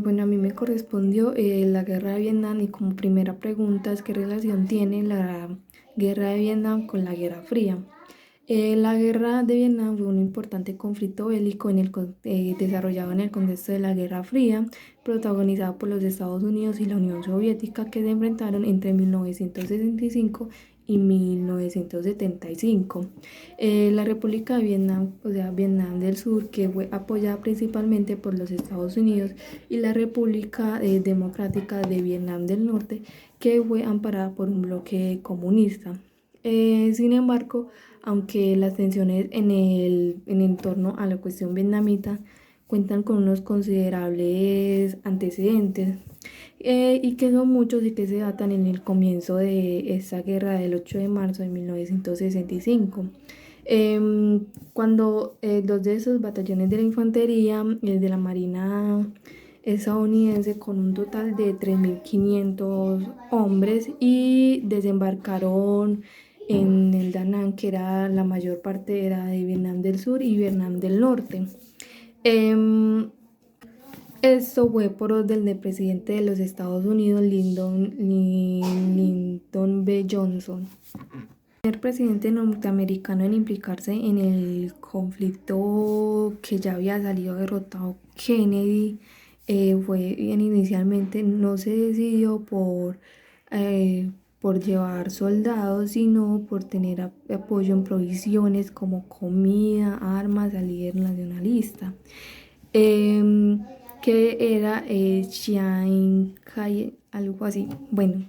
Bueno, a mí me correspondió la guerra de Vietnam y como primera pregunta es qué relación tiene la guerra de Vietnam con la Guerra Fría. La guerra de Vietnam fue un importante conflicto bélico desarrollado en el contexto de la Guerra Fría, protagonizado por los Estados Unidos y la Unión Soviética que se enfrentaron entre 1965 y 1975. La República de Vietnam, o sea, Vietnam del Sur, que fue apoyada principalmente por los Estados Unidos, y la República Democrática de Vietnam del Norte, que fue amparada por un bloque comunista. Sin embargo, aunque las tensiones en torno a la cuestión vietnamita cuentan con unos considerables antecedentes, y que son muchos y que se datan en el comienzo de esta guerra del 8 de marzo de 1965. Cuando dos de esos batallones de la infantería de la Marina estadounidense, con un total de 3.500 hombres, y desembarcaron en el Da Nang, que era la mayor parte era de Vietnam del Sur y Vietnam del Norte. Esto fue por orden del presidente de los Estados Unidos, Lyndon B. Johnson. El primer presidente norteamericano en implicarse en el conflicto, que ya había salido derrotado Kennedy, fue bien inicialmente, no se decidió por llevar soldados, sino por tener apoyo en provisiones como comida, armas al líder nacionalista, em, que era Chiang Kai, algo así. Bueno,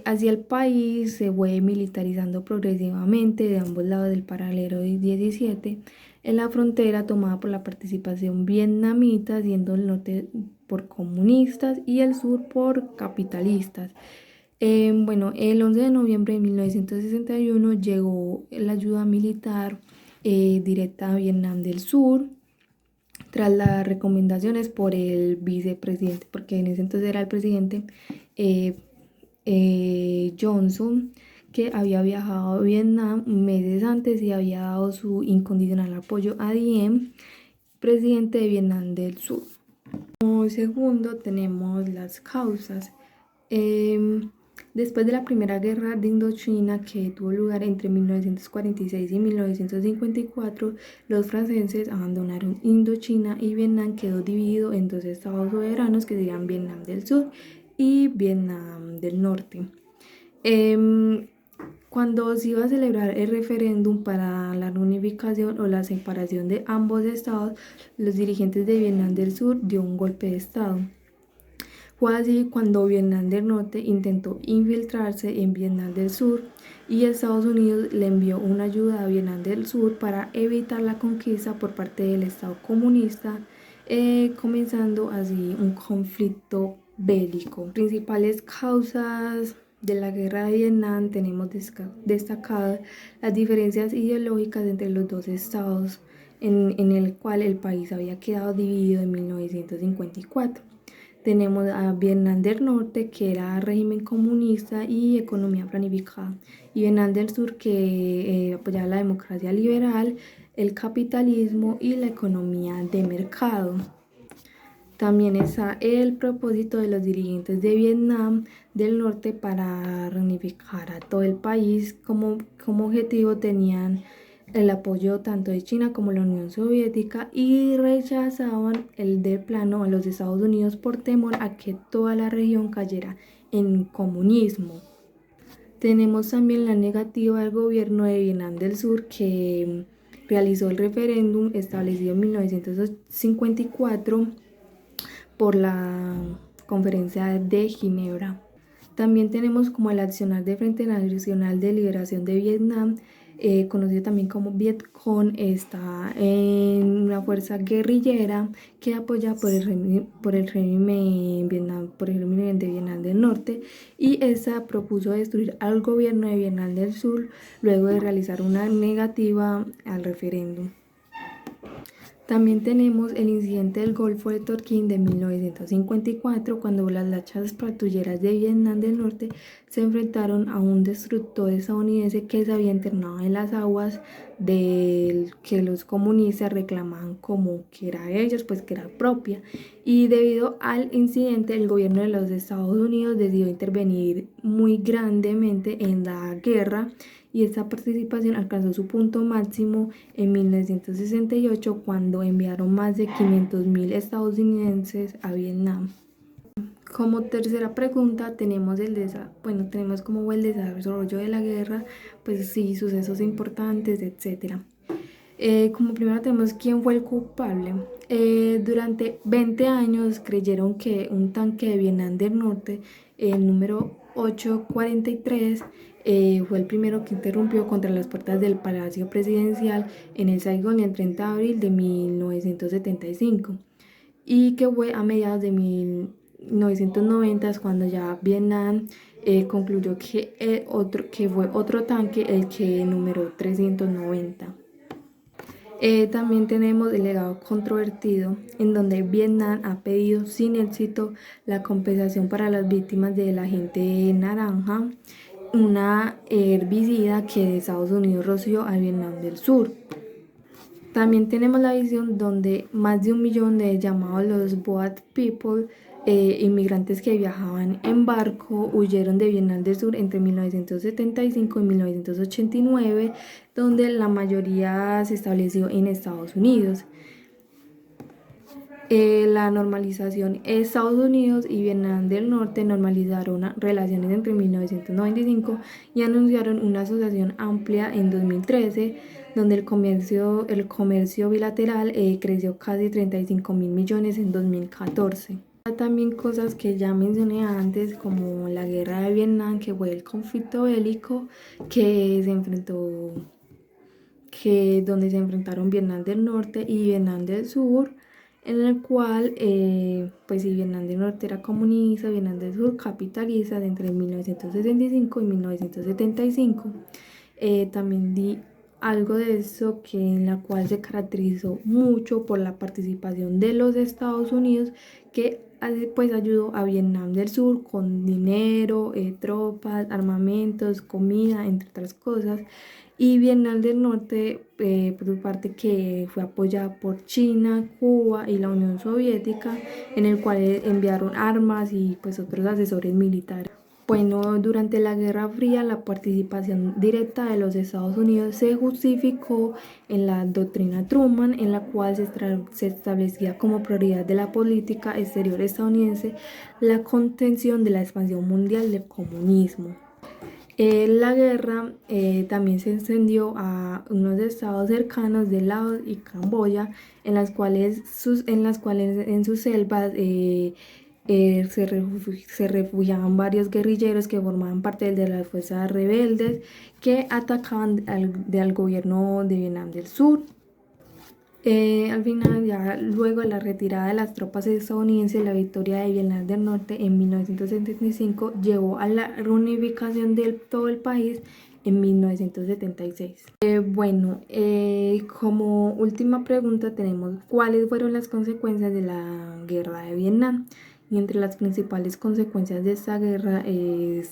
hacia el país se fue militarizando progresivamente de ambos lados del paralelo 17, en la frontera tomada por la participación vietnamita, siendo el norte por comunistas y el sur por capitalistas. Bueno, el 11 de noviembre de 1961 llegó la ayuda militar directa a Vietnam del Sur, tras las recomendaciones por el vicepresidente, porque en ese entonces era el presidente, eh, Johnson, que había viajado a Vietnam meses antes y había dado su incondicional apoyo a Diem, presidente de Vietnam del Sur. Como segundo tenemos las causas. Em, Después de la Primera Guerra de Indochina, que tuvo lugar entre 1946 y 1954, los franceses abandonaron Indochina y Vietnam quedó dividido en dos estados soberanos que serían Vietnam del Sur y Vietnam del Norte. Em, Cuando se iba a celebrar el referéndum para la reunificación o la separación de ambos estados, los dirigentes de Vietnam del Sur dio un golpe de estado. Fue así cuando Vietnam del Norte intentó infiltrarse en Vietnam del Sur, y Estados Unidos le envió una ayuda a Vietnam del Sur para evitar la conquista por parte del Estado comunista, comenzando así un conflicto bélico. Principales causas de la guerra de Vietnam tenemos destacadas las diferencias ideológicas entre los dos estados, en el cual el país había quedado dividido en 1954. Tenemos a Vietnam del Norte, que era régimen comunista y economía planificada, y Vietnam del Sur, que apoyaba la democracia liberal, el capitalismo y la economía de mercado. También está el propósito de los dirigentes de Vietnam del Norte para reunificar a todo el país. Como objetivo tenían el apoyo tanto de China como la Unión Soviética, y rechazaban el de plano a los Estados Unidos por temor a que toda la región cayera en comunismo. Tenemos también la negativa del gobierno de Vietnam del Sur, que realizó el referéndum establecido en 1954 por la Conferencia de Ginebra. También tenemos como el accionar de Frente Nacional de Liberación de Vietnam, conocido también como Vietcong. Está en una fuerza guerrillera que apoya por el régimen de Vietnam del Norte, y esta propuso destruir al gobierno de Vietnam del Sur luego de realizar una negativa al referéndum. También tenemos el incidente del Golfo de Tonkin de 1954, cuando las lanchas patrulleras de Vietnam del Norte se enfrentaron a un destructor estadounidense que se había internado en las aguas del que los comunistas reclamaban como que era de ellos, pues que era propia. Y debido al incidente, el gobierno de los Estados Unidos decidió intervenir muy grandemente en la guerra, y esta participación alcanzó su punto máximo en 1968 cuando enviaron más de 500.000 estadounidenses a Vietnam. Como tercera pregunta tenemos como el desarrollo de la guerra, pues sí, sucesos importantes, etcétera. Como primero tenemos quién fue el culpable. Durante 20 años creyeron que un tanque de Vietnam del Norte, el número 843, fue el primero que interrumpió contra las puertas del Palacio Presidencial en el Saigón el 30 de abril de 1975, y que fue a mediados de 1990 cuando ya Vietnam concluyó que fue otro tanque el que número 390. También tenemos el legado controvertido, en donde Vietnam ha pedido sin éxito la compensación para las víctimas del agente naranja, una herbicida que Estados Unidos roció al Vietnam del Sur. También tenemos la visión donde más de 1 millón de llamados los Boat People, inmigrantes que viajaban en barco, huyeron de Vietnam del Sur entre 1975 y 1989, donde la mayoría se estableció en Estados Unidos. La normalización, Estados Unidos y Vietnam del Norte normalizaron relaciones entre 1995 y anunciaron una asociación amplia en 2013, donde el comercio bilateral creció casi 35.000 millones en 2014. También cosas que ya mencioné antes, como la guerra de Vietnam, que fue el conflicto bélico donde se enfrentaron Vietnam del Norte y Vietnam del Sur, en el cual, pues si Vietnam del Norte era comunista, Vietnam del Sur capitalista entre 1965 y 1975. También di algo de eso, que en la cual se caracterizó mucho por la participación de los Estados Unidos, que pues ayudó a Vietnam del Sur con dinero, tropas, armamentos, comida, entre otras cosas. Y Vietnam del Norte, por su parte, que fue apoyada por China, Cuba y la Unión Soviética, en el cual enviaron armas y pues otros asesores militares. Bueno, durante la Guerra Fría, la participación directa de los Estados Unidos se justificó en la doctrina Truman, en la cual se establecía como prioridad de la política exterior estadounidense la contención de la expansión mundial del comunismo. La guerra también se extendió a unos estados cercanos de Laos y Camboya, en las cuales en sus selvas se refugiaban varios guerrilleros que formaban parte de las fuerzas rebeldes que atacaban al gobierno de Vietnam del Sur. Al final, ya luego de la retirada de las tropas estadounidenses, la victoria de Vietnam del Norte en 1975 llevó a la reunificación de todo el país en 1976. Como última pregunta tenemos cuáles fueron las consecuencias de la guerra de Vietnam. Y entre las principales consecuencias de esta guerra se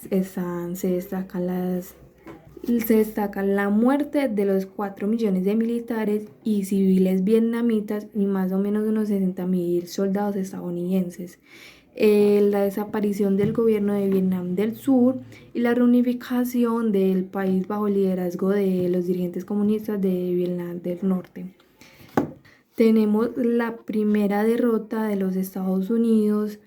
destaca la muerte de los 4 millones de militares y civiles vietnamitas y más o menos unos 60.000 soldados estadounidenses, la desaparición del gobierno de Vietnam del Sur y la reunificación del país bajo el liderazgo de los dirigentes comunistas de Vietnam del Norte. Tenemos la primera derrota de los Estados Unidos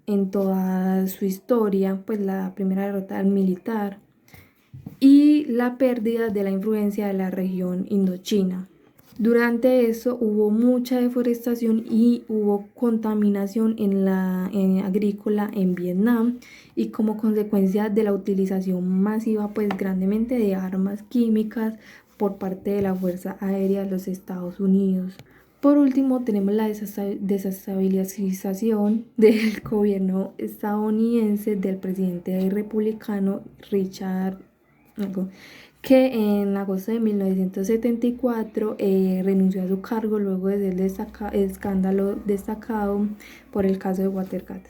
en toda su historia, pues la primera derrota militar, y la pérdida de la influencia de la región Indochina. Durante eso hubo mucha deforestación y hubo contaminación agrícola en Vietnam, y como consecuencia de la utilización masiva, pues grandemente, de armas químicas por parte de la Fuerza Aérea de los Estados Unidos. Por último, tenemos la desestabilización del gobierno estadounidense del presidente republicano Richard Nixon, que en agosto de 1974 renunció a su cargo luego de ser destacado por el caso de Watergate.